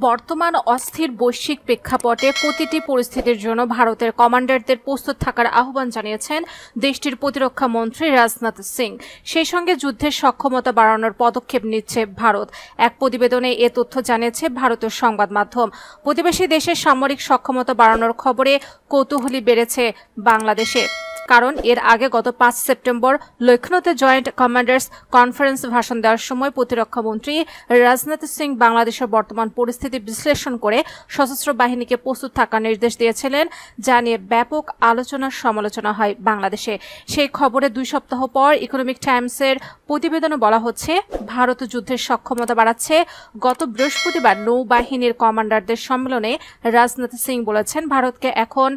বর্তমান অস্থির বৈশ্বিক প্রেক্ষাপটে প্রতিটি পরিস্থিতির জন্য ভারতের কমান্ডারদের প্রস্তুত থাকার আহ্বান জানিয়েছেন দেশটির প্রতিরক্ষা মন্ত্রী রাজনাথ সিং। সেই সঙ্গে যুদ্ধের সক্ষমতা বাড়ানোর পদক্ষেপ নিচ্ছে ভারত। এক প্রতিবেদনে এ তথ্য জানিয়েছে ভারতীয় সংবাদ মাধ্যম। প্রতিবেশী দেশের সামরিক সক্ষমতা বাড়ানোর খবরে কৌতূহলী বেড়েছে বাংলাদেশে, কারণ এর আগে গত 5 সেপ্টেম্বর লখনৌতে জয়েন্ট কমান্ডার্স কনফারেন্স ভাষণ দেওয়ার সময় প্রতিরক্ষা মন্ত্রী রাজনাথ সিং বাংলাদেশের বর্তমান পরিস্থিতি বিশ্লেষণ করে সশস্ত্র বাহিনীকে প্রস্তুত থাকার নির্দেশ দিয়েছিলেন, যা নিয়ে ব্যাপক আলোচনা সমালোচনা হয় বাংলাদেশে। সেই খবরে 2 সপ্তাহ পর ইকোনমিক টাইমসের প্রতিবেদনে বলা হচ্ছে, ভারত যুদ্ধের সক্ষমতা বাড়াচ্ছে। গত বৃহস্পতিবার নৌবাহিনীর কমান্ডারদের সম্মেলনে রাজনাথ সিং বলেছেন, ভারতকে এখন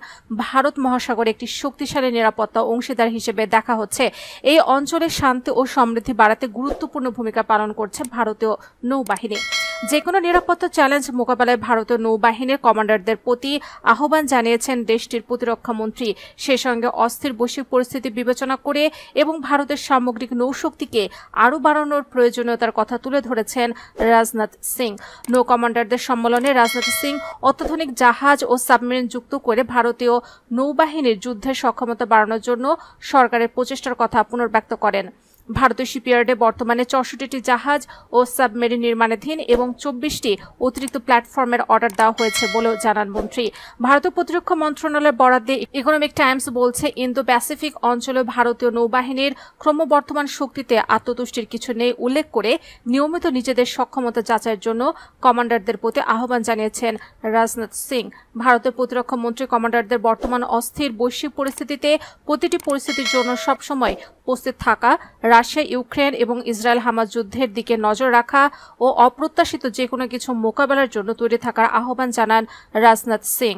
ভারত মহাসাগরে একটি শক্তিশালী নিরাপত্তা অংশীদার হিসেবে দেখা হচ্ছে। এই অঞ্চলে শান্তি ও সমৃদ্ধি বাড়াতে গুরুত্বপূর্ণ ভূমিকা পালন করছে ভারতীয় নৌবাহিনী। যেকোনো নিরাপত্তা চ্যালেঞ্জ মোকাবেলায় ভারতীয় নৌবাহিনীর কমান্ডারদের প্রতি আহ্বান জানিয়েছেন দেশটির প্রতিরক্ষা মন্ত্রী। সেই সঙ্গে অস্থির বৈশ্বিক পরিস্থিতি বিবেচনা করে এবং ভারতের সামগ্রিক নৌশক্তিকে আরও বাড়ানোর প্রয়োজনীয়তার কথা তুলে ধরেছেন রাজনাথ সিং। নৌ কমান্ডারদের সম্মেলনে রাজনাথ সিং অত্যাধুনিক জাহাজ ও সাবমেরিন যুক্ত করে ভারতীয় নৌবাহিনীর যুদ্ধের সক্ষমতা বাড়ানোর জন্য সরকারের প্রচেষ্টার কথা পুনর্ব্যক্ত করেন। ভারতীয় শিপইয়ার্ডে বর্তমানে 64টি জাহাজ ও সাবমেরিন নির্মাণাধীন এবং 24টি অতিরিক্ত প্ল্যাটফর্মের অর্ডার দেওয়া হয়েছে বলেও জানান মন্ত্রী। ভারতীয় প্রতিরক্ষা মন্ত্রণালয়ের বরাদ্দে ইকোনমিক টাইমস বলছে, ইন্দো প্যাসিফিক অঞ্চলে ভারতীয় নৌবাহিনীর ক্রমবর্ধমান শক্তিতে আত্মতুষ্টির কিছু নেই উল্লেখ করে নিয়মিত নিজেদের সক্ষমতা যাচাইয়ের জন্য কমান্ডারদের প্রতি আহ্বান জানিয়েছেন রাজনাথ সিং। ভারতের প্রতিরক্ষা মন্ত্রী কমান্ডারদের বর্তমান অস্থির বৈশ্বিক পরিস্থিতিতে প্রতিটি পরিস্থিতির জন্য সবসময় উপস্থিত থাকা, রাশিয়া ইউক্রেন এবং ইসরায়েল হামাস যুদ্ধের দিকে নজর রাখা ও অপ্রত্যাশিত যেকোনো কিছু মোকাবেলার জন্য তৈরি থাকার আহ্বান জানান রাজনাথ সিং।